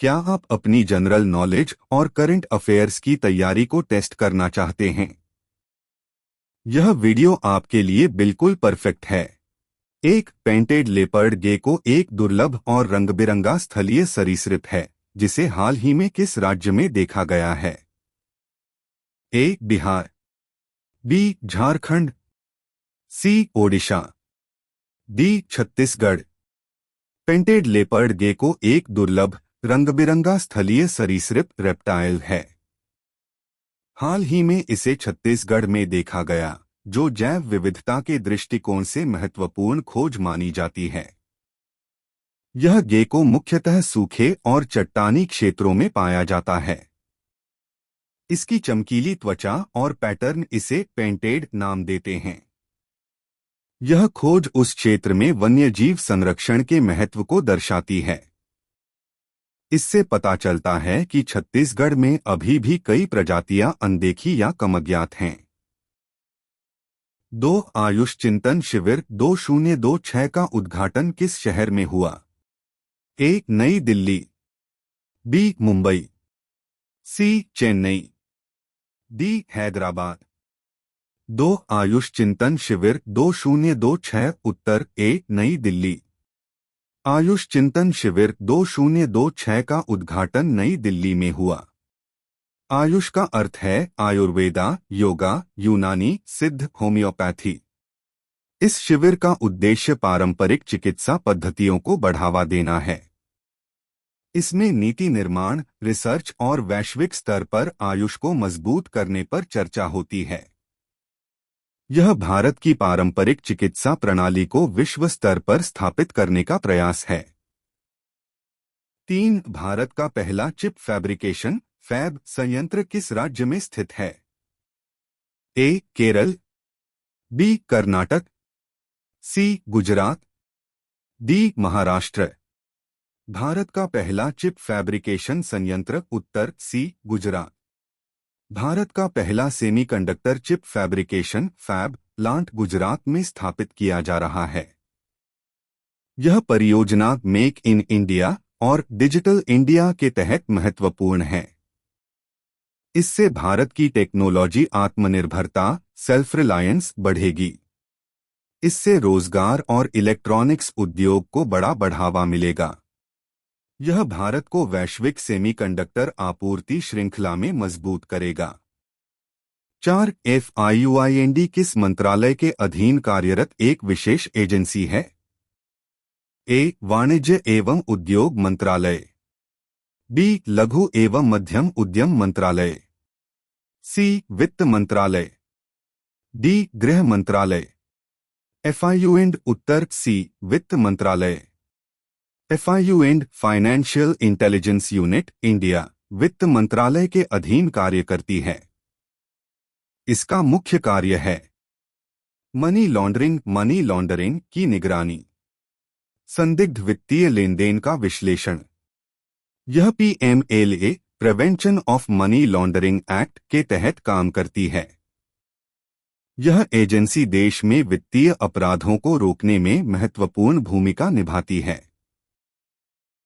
क्या आप अपनी जनरल नॉलेज और करंट अफेयर्स की तैयारी को टेस्ट करना चाहते हैं? यह वीडियो आपके लिए बिल्कुल परफेक्ट है। एक पेंटेड लेपर्ड गेको एक दुर्लभ और रंगबिरंगा स्थलीय सरीसृप है जिसे हाल ही में किस राज्य में देखा गया है? A. Bihar, B. Jharkhand, C. Odisha, D. Chhattisgarh. Painted leopard gecko एक दुर्लभ रंगबिरंगा स्थलीय सरीसृप रेप्टाइल है। हाल ही में इसे छत्तीसगढ़ में देखा गया, जो जैव विविधता के दृष्टिकोण से महत्वपूर्ण खोज मानी जाती है। यह गेको मुख्यतः सूखे और चट्टानी क्षेत्रों में पाया जाता है। इसकी चमकीली त्वचा और पैटर्न इसे पेंटेड नाम देते हैं। यह खोज उस क्षेत्र में वन्यजीव संरक्षण के महत्व को दर्शाती है। इससे पता चलता है कि छत्तीसगढ़ में अभी भी कई प्रजातियां अनदेखी या कम अज्ञात हैं। 2. आयुष चिंतन शिविर 2026 का उद्घाटन किस शहर में हुआ? ए. नई दिल्ली, बी. मुंबई, सी. चेन्नई, डी. हैदराबाद। 2. आयुष चिंतन शिविर 2026 उत्तर ए. नई दिल्ली। आयुष चिंतन शिविर 2026 का उद्घाटन नई दिल्ली में हुआ। आयुष का अर्थ है आयुर्वेदा, योगा, यूनानी, सिद्ध, होम्योपैथी। इस शिविर का उद्देश्य पारंपरिक चिकित्सा पद्धतियों को बढ़ावा देना है। इसमें नीति निर्माण, रिसर्च और वैश्विक स्तर पर आयुष को मजबूत करने पर चर्चा होती है। यह भारत की पारंपरिक चिकित्सा प्रणाली को विश्व स्तर पर स्थापित करने का प्रयास है। 3. भारत का पहला चिप फैब्रिकेशन फैब संयंत्र किस राज्य में स्थित है? ए. केरल, बी. कर्नाटक, सी. गुजरात, डी. महाराष्ट्र। भारत का पहला चिप फैब्रिकेशन संयंत्र उत्तर सी. गुजरात। भारत का पहला semiconductor chip fabrication fab plant Gujarat में स्थापित किया जा रहा है। यह परियोजना मेक इन इंडिया और डिजिटल इंडिया के तहत महत्वपूर्ण है। इससे भारत की टेक्नोलॉजी आत्मनिर्भरता सेल्फ रिलायंस बढ़ेगी। इससे रोजगार और इलेक्ट्रॉनिक्स उद्योग को बड़ा बढ़ावा मिलेगा। यह भारत को वैश्विक सेमीकंडक्टर आपूर्ति श्रृंखला में मजबूत करेगा। 4. FIUIND किस मंत्रालय के अधीन कार्यरत एक विशेष एजेंसी है? ए. वाणिज्य एवं उद्योग मंत्रालय, बी. लघु एवं मध्यम उद्यम मंत्रालय, सी. वित्त मंत्रालय, डी. गृह मंत्रालय। FIUIND उत्तर सी. वित्त मंत्रालय। FIUIND financial intelligence unit India वित्त मंत्रालय के अधीन कार्य करती है। इसका मुख्य कार्य है मनी लॉन्ड्रिंग की निगरानी, संदिग्ध वित्तीय लेनदेन का विश्लेषण। यह PMLA prevention of money laundering act के तहत काम करती है। यह एजेंसी देश में वित्तीय अपराधों को रोकने में महत्वपूर्ण भूमिका निभाती है।